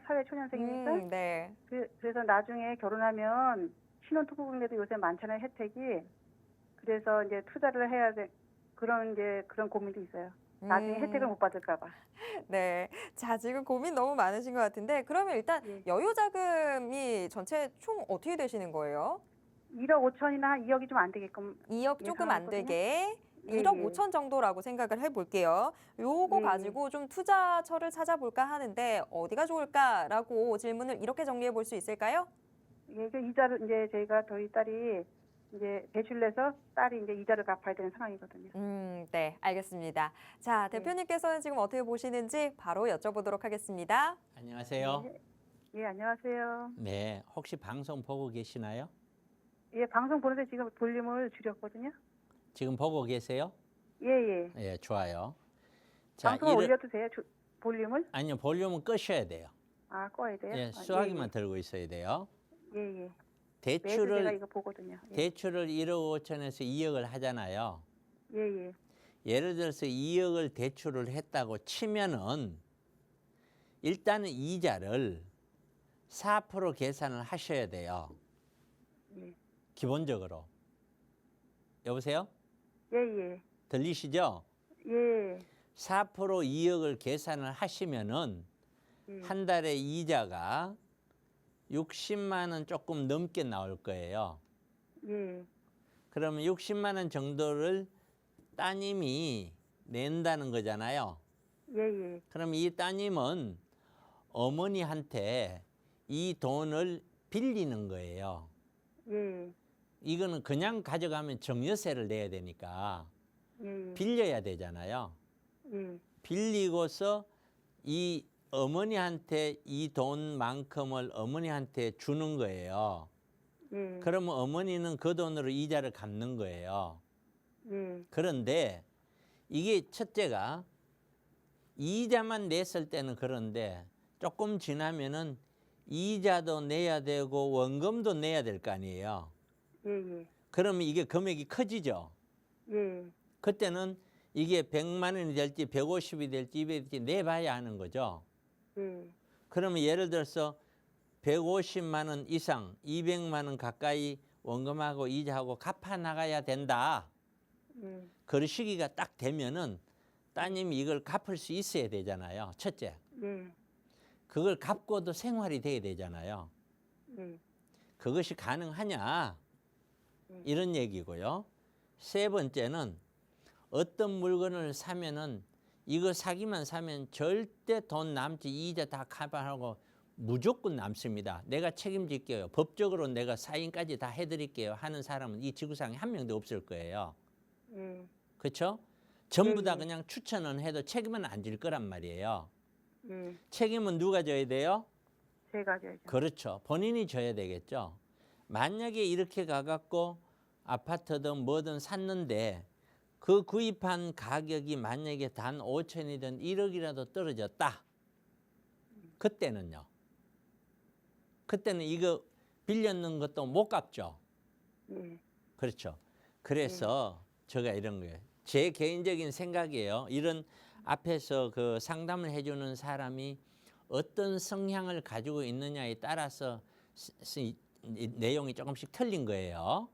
사회 초년생이니까. 네. 그래서 나중에 결혼하면 신혼부부금에도 요새 많잖아요, 혜택이. 그래서 이제 투자를 해야 돼. 그런 고민도 있어요. 나중에 혜택을 못 받을까 봐. 네. 자, 지금 고민 너무 많으신 것 같은데 그러면 일단 예. 여유 자금이 전체 총 어떻게 되시는 거예요? 1억 5천이나 2억이 좀 안 되게끔. 2억 조금 안 예상하거든요. 되게 예, 1억 예. 5천 정도라고 생각을 해볼게요. 요거 예, 예. 가지고 좀 투자처를 찾아볼까 하는데 어디가 좋을까라고 질문을 이렇게 정리해 볼 수 있을까요? 예, 그 이자를 이제 저희 딸이 이제 대출 내서 딸이 이제 이자를 갚아야 되는 상황이거든요. 네, 알겠습니다. 자, 대표님께서는 지금 어떻게 보시는지 바로 여쭤보도록 하겠습니다. 안녕하세요. 예, 안녕하세요. 네, 혹시 방송 보고 계시나요? 예, 방송 보는데 지금 볼륨을 줄였거든요. 지금 보고 계세요? 예, 예. 예, 좋아요. 방송 올려도 돼요? 볼륨을? 아니요, 볼륨은 끄셔야 돼요. 아, 꺼야 돼요? 예, 아, 수화기만 들고 있어야 돼요. 예, 예. 매주 제가 대출을 이거 보거든요. 예, 대출을 1억 5천에서 2억을 하잖아요. 예, 예. 예를 들어서 2억을 대출을 했다고 치면은 일단은 이자를 4% 계산을 하셔야 돼요. 예. 기본적으로. 여보세요? 예, 예. 들리시죠? 예. 4% 2억을 계산을 하시면은 예. 한 달에 이자가 60만 원 조금 넘게 나올 거예요. 예. 그러면 60만 원 정도를 따님이 낸다는 거잖아요. 예, 예. 그럼 이 따님은 어머니한테 이 돈을 빌리는 거예요. 예. 이거는 그냥 가져가면 정여세를 내야 되니까 예. 빌려야 되잖아요. 예. 빌리고서 이 어머니한테 이 돈만큼을 어머니한테 주는 거예요. 예. 그러면 어머니는 그 돈으로 이자를 갚는 거예요. 예. 그런데 이게 첫째가 이자만 냈을 때는 그런데 조금 지나면은 이자도 내야 되고 원금도 내야 될 거 아니에요. 예. 예. 그러면 이게 금액이 커지죠. 예. 그때는 이게 100만 원이 될지 150이 될지 200이 될지 내봐야 하는 거죠. 예. 그러면 예를 들어서 150만 원 이상 200만 원 가까이 원금하고 이자하고 갚아 나가야 된다. 예. 그 시기가 딱 되면은 따님이 이걸 갚을 수 있어야 되잖아요. 첫째. 예. 그걸 갚고도 생활이 돼야 되잖아요. 예. 그것이 가능하냐? 이런 얘기고요. 세 번째는 어떤 물건을 사면은 이거 사기만 사면 절대 돈 남지 이자 다 커버하고 무조건 남습니다. 내가 책임질게요. 법적으로 내가 사인까지 다 해드릴게요 하는 사람은 이 지구상에 한 명도 없을 거예요. 그렇죠? 전부 다 그냥 추천은 해도 책임은 안 질 거란 말이에요. 책임은 누가 져야 돼요? 제가 져야죠. 그렇죠. 본인이 져야 되겠죠. 만약에 이렇게 가갖고 아파트든 뭐든 샀는데 그 구입한 가격이 만약에 단 5천이든 1억이라도 떨어졌다. 그때는요. 그때는 이거 빌렸는 것도 못 갚죠. 그렇죠. 그래서 제가 이런 거예요. 제 개인적인 생각이에요. 이런 앞에서 그 상담을 해주는 사람이 어떤 성향을 가지고 있느냐에 따라서 이 내용이 조금씩 틀린 거예요.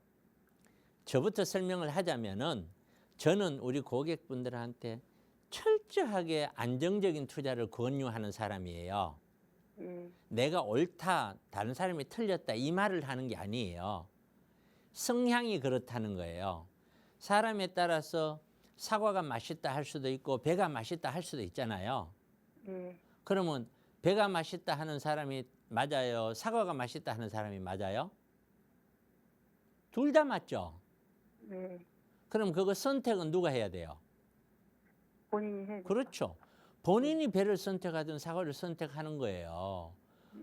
저부터 설명을 하자면은 저는 우리 고객분들한테 철저하게 안정적인 투자를 권유하는 사람이에요. 예. 내가 옳다, 다른 사람이 틀렸다 이 말을 하는 게 아니에요. 성향이 그렇다는 거예요. 사람에 따라서 사과가 맛있다 할 수도 있고 배가 맛있다 할 수도 있잖아요. 예. 그러면 배가 맛있다 하는 사람이 맞아요? 사과가 맛있다 하는 사람이 맞아요? 둘 다 맞죠? 네. 그럼 그거 선택은 누가 해야 돼요? 본인이 해. 그렇죠. 본인이 배를 선택하든 사과를 선택하는 거예요.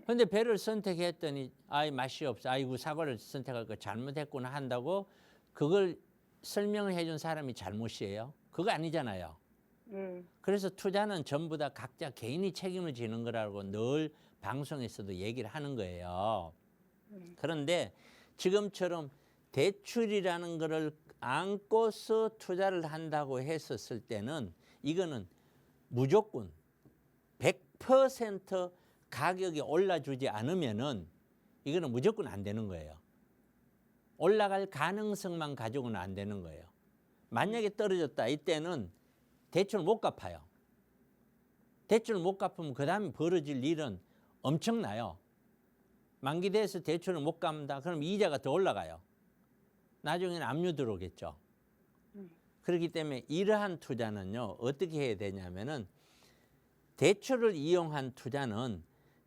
그런데 배를 선택했더니 아이 맛이 없어. 아이고 사과를 선택할 거 잘못했구나 한다고 그걸 설명을 해준 사람이 잘못이에요? 그거 아니잖아요. 예. 그래서 투자는 전부 다 각자 개인이 책임을 지는 거라고 늘 방송에서도 얘기를 하는 거예요. 그런데 지금처럼 대출이라는 거를 안고서 투자를 한다고 했었을 때는 이거는 무조건 100% 가격이 올라주지 않으면은 이거는 무조건 안 되는 거예요. 올라갈 가능성만 가지고는 안 되는 거예요. 만약에 떨어졌다 이때는 대출 못 갚아요. 대출 못 갚으면 그 다음에 벌어질 일은 엄청나요. 만기돼서 대출을 못 갚는다. 그럼 이자가 더 올라가요. 나중에는 압류 들어오겠죠. 그렇기 때문에 이러한 투자는요. 어떻게 해야 되냐면은 대출을 이용한 투자는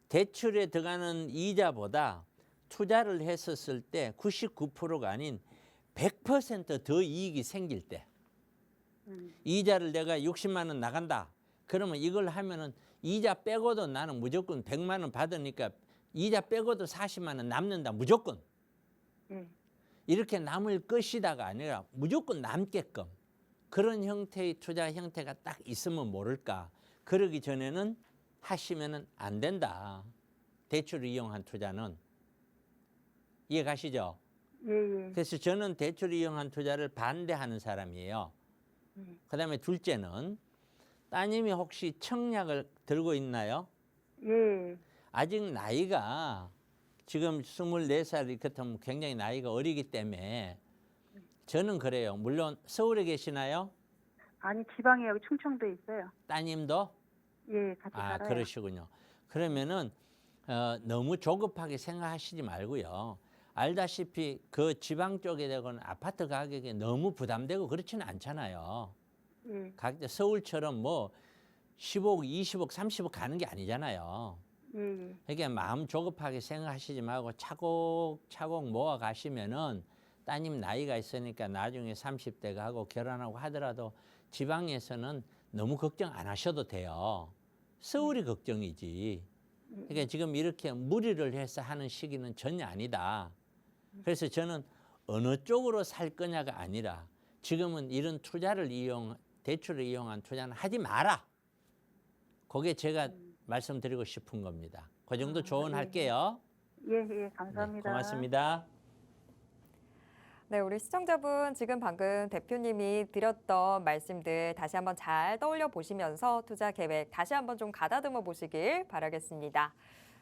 대출에 들어가는 이자보다 투자를 했었을 때 99%가 아닌 100% 더 이익이 생길 때 이자를 내가 60만 원 나간다. 그러면 이걸 하면은 이자 빼고도 나는 무조건 100만 원 받으니까 이자 빼고도 40만 원 남는다. 무조건. 이렇게 남을 것이다가 아니라 무조건 남게끔 그런 형태의 투자 형태가 딱 있으면 모를까. 그러기 전에는 하시면은 안 된다. 대출을 이용한 투자는. 이해 가시죠? 예. 예. 그래서 저는 대출을 이용한 투자를 반대하는 사람이에요. 그다음에 둘째는 따님이 혹시 청약을 들고 있나요? 예. 아직 나이가 지금 24살이 그렇다면 굉장히 나이가 어리기 때문에 저는 그래요. 물론 서울에 계시나요? 아니 지방에 여기 충청도에 있어요. 따님도? 예, 같이 아, 살아요. 그러시군요. 그러면은 너무 조급하게 생각하시지 말고요. 알다시피 그 지방 쪽에 되고는 아파트 가격이 너무 부담되고 그렇지는 않잖아요. 예. 서울처럼 뭐 10억, 20억, 30억 가는 게 아니잖아요. 예. 그러니까 마음 조급하게 생각하시지 말고 차곡차곡 모아 가시면은 따님 나이가 있으니까 나중에 30대가 하고 결혼하고 하더라도 지방에서는 너무 걱정 안 하셔도 돼요. 서울이 걱정이지. 그러니까 지금 이렇게 무리를 해서 하는 시기는 전혀 아니다. 그래서 저는 어느 쪽으로 살 거냐가 아니라 지금은 이런 대출을 이용한 투자는 하지 마라. 그게 제가 말씀드리고 싶은 겁니다. 그 정도 조언할게요. 예, 감사합니다. 네, 고맙습니다. 네, 우리 시청자분 지금 방금 대표님이 드렸던 말씀들 다시 한번 잘 떠올려 보시면서 투자 계획 다시 한번 좀 가다듬어 보시길 바라겠습니다.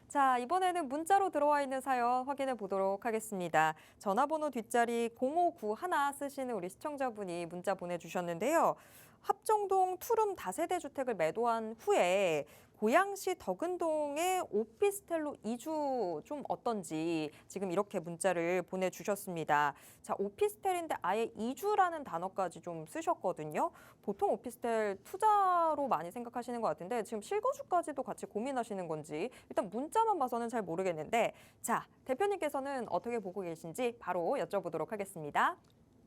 자, 이번에는 문자로 들어와 있는 사연 확인해 보도록 하겠습니다. 전화번호 뒷자리 0591 쓰시는 우리 시청자분이 문자 보내주셨는데요. 합정동 투룸 다세대 주택을 매도한 후에 고양시 덕은동의 오피스텔로 이주 좀 어떤지 지금 이렇게 문자를 보내주셨습니다. 자, 오피스텔인데 아예 이주라는 단어까지 좀 쓰셨거든요. 보통 오피스텔 투자로 많이 생각하시는 것 같은데 지금 실거주까지도 같이 고민하시는 건지 일단 문자만 봐서는 잘 모르겠는데 자, 대표님께서는 어떻게 보고 계신지 바로 여쭤보도록 하겠습니다.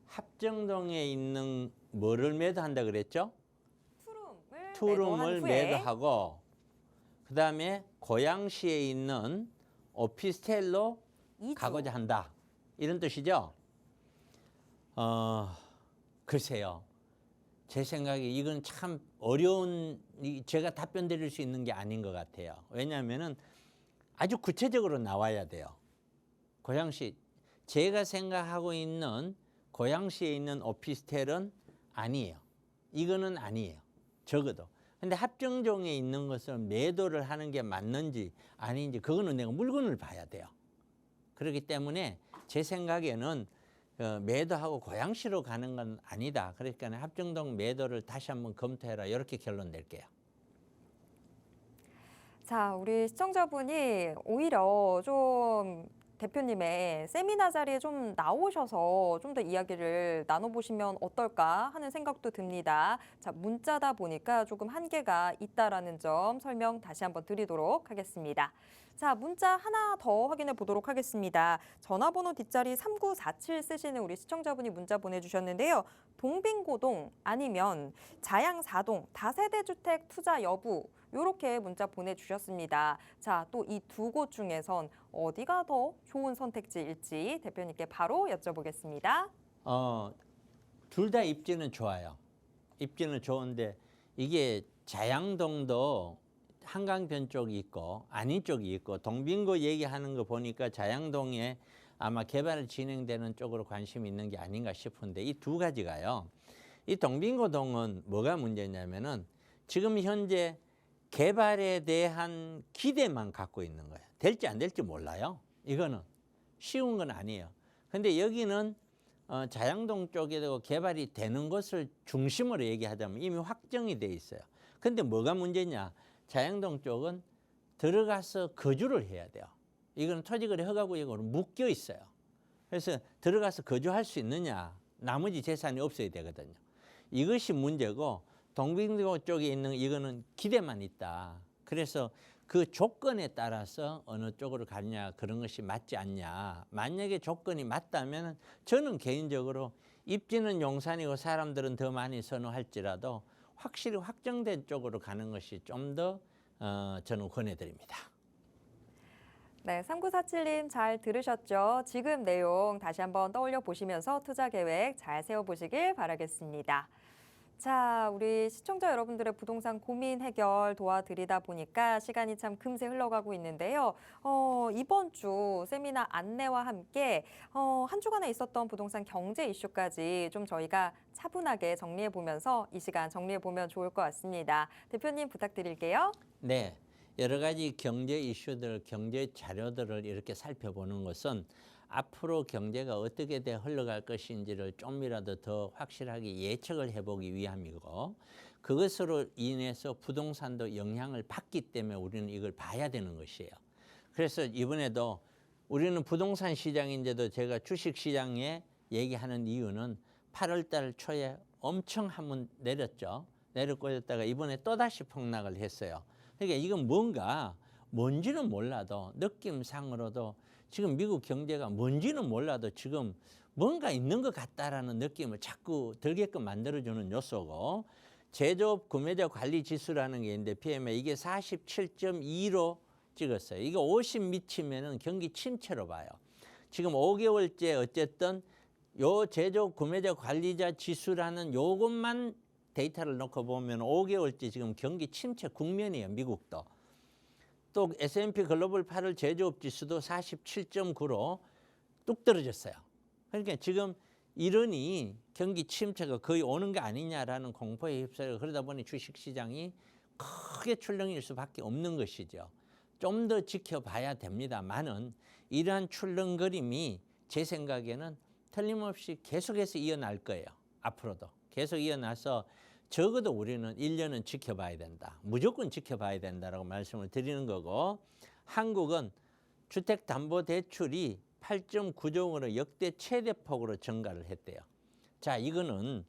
합정동에 있는 뭐를 매도한다 그랬죠? 매도한 투룸을 후에 매도하고 그다음에 고양시에 있는 오피스텔로 이주. 가고자 한다. 이런 뜻이죠? 글쎄요. 제 생각에 이건 참 어려운 제가 답변 드릴 수 있는 게 아닌 것 같아요. 왜냐하면은 아주 구체적으로 나와야 돼요. 고양시 제가 생각하고 있는 고양시에 있는 오피스텔은 아니에요. 이거는 아니에요. 적어도. 근데 합정종에 있는 것은 매도를 하는 게 맞는지 아닌지 그거는 내가 물건을 봐야 돼요. 그렇기 때문에 제 생각에는 매도하고 고양시로 가는 건 아니다. 그러니까 합정동 매도를 다시 한번 검토해라. 이렇게 결론 낼게요. 자, 우리 시청자분이 오히려 좀 대표님의 세미나 자리에 좀 나오셔서 좀 더 이야기를 나눠보시면 어떨까 하는 생각도 듭니다. 자, 문자다 보니까 조금 한계가 있다라는 점 설명 다시 한번 드리도록 하겠습니다. 자, 문자 하나 더 확인해 보도록 하겠습니다. 전화번호 뒷자리 3947 쓰시는 우리 시청자분이 문자 보내주셨는데요. 동빙고동 아니면 자양사동 다세대 주택 투자 여부 이렇게 문자 보내주셨습니다. 자, 또 이 두 곳 중에선 어디가 더 좋은 선택지일지 대표님께 바로 여쭤보겠습니다. 둘 다 입지는 좋아요. 입지는 좋은데 이게 자양동도 한강변 쪽이 있고 아닌 쪽이 있고 동빙고 얘기하는 거 보니까 자양동에 아마 개발 진행되는 쪽으로 관심이 있는 게 아닌가 싶은데 이 두 가지가요. 이 동빙고동은 뭐가 문제냐면은 지금 현재 개발에 대한 기대만 갖고 있는 거예요. 될지 안 될지 몰라요. 이거는 쉬운 건 아니에요. 근데 여기는 자양동 쪽에도 개발이 되는 것을 중심으로 얘기하자면 이미 확정이 돼 있어요. 근데 뭐가 문제냐? 자양동 쪽은 들어가서 거주를 해야 돼요. 이건 토지거래 허가구역으로 묶여 있어요. 그래서 들어가서 거주할 수 있느냐? 나머지 재산이 없어야 되거든요. 이것이 문제고 동빙고 쪽에 있는 이거는 기대만 있다. 그래서 그 조건에 따라서 어느 쪽으로 가냐 그런 것이 맞지 않냐. 만약에 조건이 맞다면 저는 개인적으로 입지는 용산이고 사람들은 더 많이 선호할지라도 확실히 확정된 쪽으로 가는 것이 좀 더 저는 권해드립니다. 네, 3947님 잘 들으셨죠? 지금 내용 다시 한번 떠올려 보시면서 투자 계획 잘 세워보시길 바라겠습니다. 자, 우리 시청자 여러분들의 부동산 고민 해결 도와드리다 보니까 시간이 참 금세 흘러가고 있는데요. 이번 주 세미나 안내와 함께 한 주간에 있었던 부동산 경제 이슈까지 좀 저희가 차분하게 정리해 보면서 이 시간 정리해 보면 좋을 것 같습니다. 대표님 부탁드릴게요. 네, 여러 가지 경제 이슈들, 경제 자료들을 이렇게 살펴보는 것은 앞으로 경제가 어떻게 돼 흘러갈 것인지를 좀이라도 더 확실하게 예측을 해보기 위함이고 그것으로 인해서 부동산도 영향을 받기 때문에 우리는 이걸 봐야 되는 것이에요. 그래서 이번에도 우리는 부동산 시장인데도 제가 주식 시장에 얘기하는 이유는 8월 달 초에 엄청 한번 내렸죠. 내려꽂았다가 이번에 또다시 폭락을 했어요. 그러니까 이건 뭔지는 몰라도 느낌상으로도 지금 미국 경제가 뭔지는 몰라도 지금 뭔가 있는 것 같다라는 느낌을 자꾸 들게끔 만들어주는 요소고 제조업 구매자 관리 지수라는 게 있는데 PMI 이게 47.2로 찍었어요. 이거 50 미치면은 경기 침체로 봐요. 지금 5개월째 어쨌든 요 제조업 구매자 관리자 지수라는 요것만 데이터를 놓고 보면 5개월째 지금 경기 침체 국면이에요. 미국도. 또 S&P 글로벌 8월 제조업 지수도 47.9로 뚝 떨어졌어요. 그러니까 지금 이러니 경기 침체가 거의 오는 게 아니냐라는 공포에 휩싸여 그러다 보니 주식시장이 크게 출렁일 수밖에 없는 것이죠. 좀 더 지켜봐야 됩니다만은 이러한 출렁거림이 제 생각에는 틀림없이 계속해서 이어날 거예요. 앞으로도 계속 이어나서 적어도 우리는 1년은 지켜봐야 된다. 무조건 지켜봐야 된다라고 말씀을 드리는 거고 한국은 주택담보대출이 8.9조 원으로 역대 최대폭으로 증가를 했대요. 자, 이거는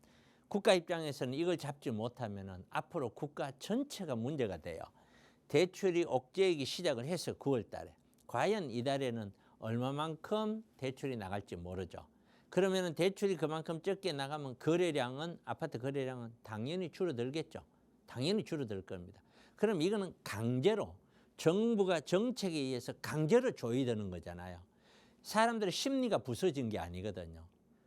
국가 입장에서는 이걸 잡지 못하면 앞으로 국가 전체가 문제가 돼요. 대출이 억제하기 시작을 했어요. 9월 달에. 과연 이달에는 얼마만큼 대출이 나갈지 모르죠. 그러면 대출이 그만큼 적게 나가면 거래량은 아파트 거래량은 당연히 줄어들겠죠. 당연히 줄어들 겁니다. 그럼 이거는 강제로 정부가 정책에 의해서 강제로 조이되는 거잖아요. 사람들의 심리가 부서진 게 아니거든요.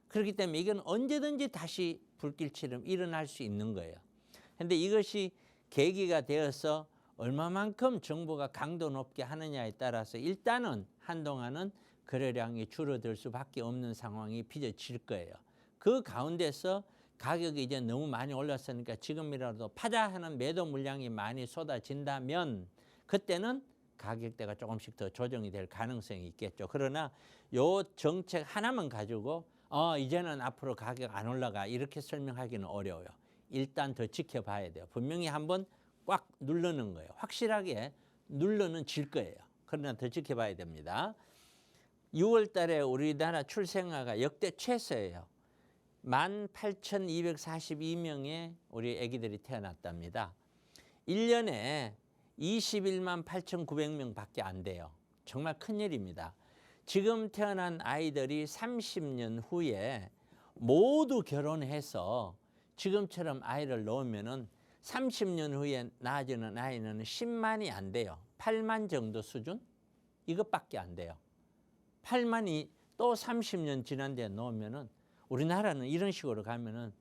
그렇기 때문에 이건 언제든지 다시 불길처럼 일어날 수 있는 거예요. 그런데 이것이 계기가 되어서 얼마만큼 정부가 강도 높게 하느냐에 따라서 일단은 한동안은 거래량이 줄어들 수밖에 없는 상황이 빚어질 거예요. 그 가운데서 가격이 이제 너무 많이 올랐으니까 지금이라도 파자 하는 매도 물량이 많이 쏟아진다면 그때는 가격대가 조금씩 더 조정이 될 가능성이 있겠죠. 그러나 요 정책 하나만 가지고 이제는 앞으로 가격 안 올라가 이렇게 설명하기는 어려워요. 일단 더 지켜봐야 돼요. 분명히 한번 꽉 누르는 거예요. 확실하게 누르는 질 거예요. 그러나 더 지켜봐야 됩니다. 6월 달에 우리나라 출생아가 역대 최소예요. 18,242명의 우리 아기들이 태어났답니다. 1년에 21만 8,900명 밖에 안 돼요. 정말 큰일입니다. 지금 태어난 아이들이 30년 후에 모두 결혼해서 지금처럼 아이를 낳으면은 30년 후에 낳아지는 아이는 10만이 안 돼요. 8만 정도 수준? 이것밖에 안 돼요. 8만이 또 30년 지난 데 놓으면은 우리나라는 이런 식으로 가면은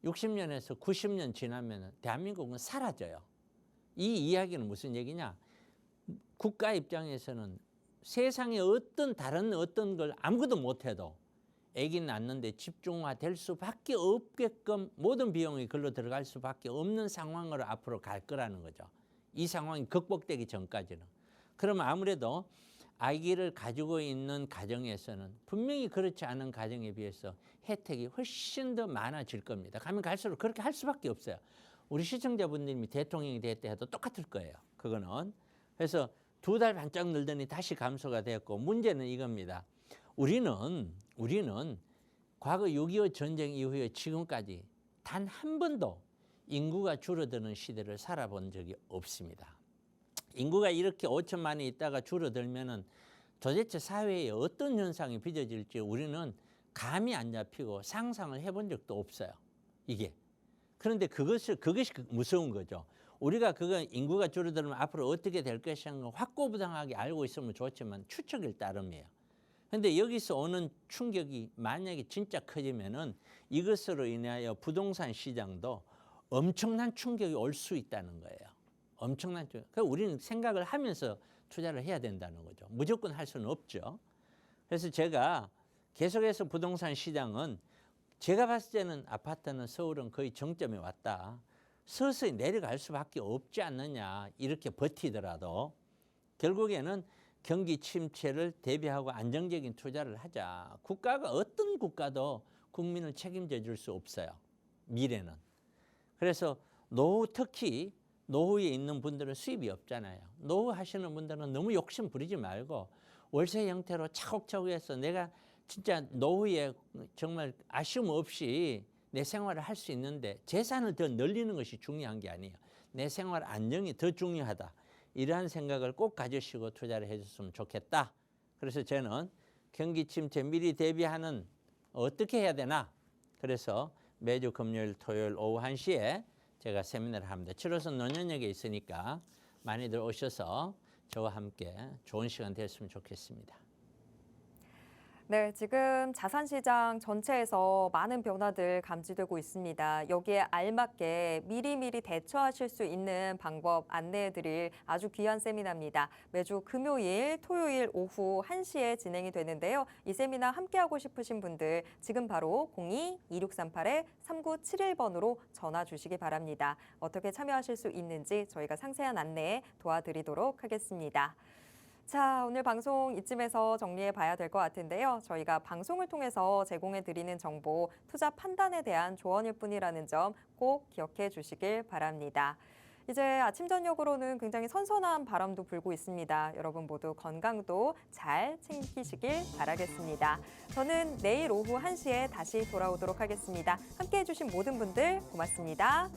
60년에서 90년 지나면은 대한민국은 사라져요. 이 이야기는 무슨 얘기냐? 국가 입장에서는 세상에 다른 어떤 걸 아무것도 못해도 아기 낳는데 집중화될 수밖에 없게끔 모든 비용이 글로 들어갈 수밖에 없는 상황으로 앞으로 갈 거라는 거죠. 이 상황이 극복되기 전까지는. 그러면 아무래도 아기를 가지고 있는 가정에서는 분명히 그렇지 않은 가정에 비해서 혜택이 훨씬 더 많아질 겁니다. 가면 갈수록 그렇게 할 수밖에 없어요. 우리 시청자분들이 대통령이 됐다 해도 똑같을 거예요. 그거는. 그래서 2달 반짝 늘더니 다시 감소가 되었고 문제는 이겁니다. 우리는 과거 6.25 전쟁 이후에 지금까지 단 한 번도 인구가 줄어드는 시대를 살아본 적이 없습니다. 인구가 이렇게 5천만이 있다가 줄어들면은 도대체 사회에 어떤 현상이 빚어질지 우리는 감이 안 잡히고 상상을 해본 적도 없어요. 이게. 그런데 그것이 무서운 거죠. 우리가 인구가 줄어들면 앞으로 어떻게 될 것이라는 걸 확고부당하게 알고 있으면 좋지만 추측일 따름이에요. 그런데 여기서 오는 충격이 만약에 진짜 커지면은 이것으로 인하여 부동산 시장도 엄청난 충격이 올 수 있다는 거예요. 엄청난 충격. 그러니까 우리는 생각을 하면서 투자를 해야 된다는 거죠. 무조건 할 수는 없죠. 그래서 제가 계속해서 부동산 시장은 제가 봤을 때는 아파트는 서울은 거의 정점에 왔다. 서서히 내려갈 수밖에 없지 않느냐. 이렇게 버티더라도 결국에는 경기 침체를 대비하고 안정적인 투자를 하자. 어떤 국가도 국민을 책임져 줄 수 없어요. 미래는. 그래서 특히 노후에 있는 분들은 수입이 없잖아요. 노후 하시는 분들은 너무 욕심 부리지 말고 월세 형태로 차곡차곡 해서 내가 진짜 노후에 정말 아쉬움 없이 내 생활을 할 수 있는데 재산을 더 늘리는 것이 중요한 게 아니에요. 내 생활 안정이 더 중요하다. 이러한 생각을 꼭 가지시고 투자를 해줬으면 좋겠다. 그래서 저는 경기 침체 미리 대비하는 어떻게 해야 되나. 그래서 매주 금요일, 토요일 오후 1시에 제가 세미나를 합니다. 7호선 논현역에 있으니까 많이들 오셔서 저와 함께 좋은 시간 됐으면 좋겠습니다. 네, 지금 자산시장 전체에서 많은 변화들 감지되고 있습니다. 여기에 알맞게 미리미리 대처하실 수 있는 방법 안내해드릴 아주 귀한 세미나입니다. 매주 금요일, 토요일 오후 1시에 진행이 되는데요. 이 세미나 함께하고 싶으신 분들 지금 바로 02-2638-3971번으로 전화 주시기 바랍니다. 어떻게 참여하실 수 있는지 저희가 상세한 안내 도와드리도록 하겠습니다. 자, 오늘 방송 이쯤에서 정리해 봐야 될 것 같은데요. 저희가 방송을 통해서 제공해 드리는 정보, 투자 판단에 대한 조언일 뿐이라는 점 꼭 기억해 주시길 바랍니다. 이제 아침 저녁으로는 굉장히 선선한 바람도 불고 있습니다. 여러분 모두 건강도 잘 챙기시길 바라겠습니다. 저는 내일 오후 1시에 다시 돌아오도록 하겠습니다. 함께해 주신 모든 분들 고맙습니다.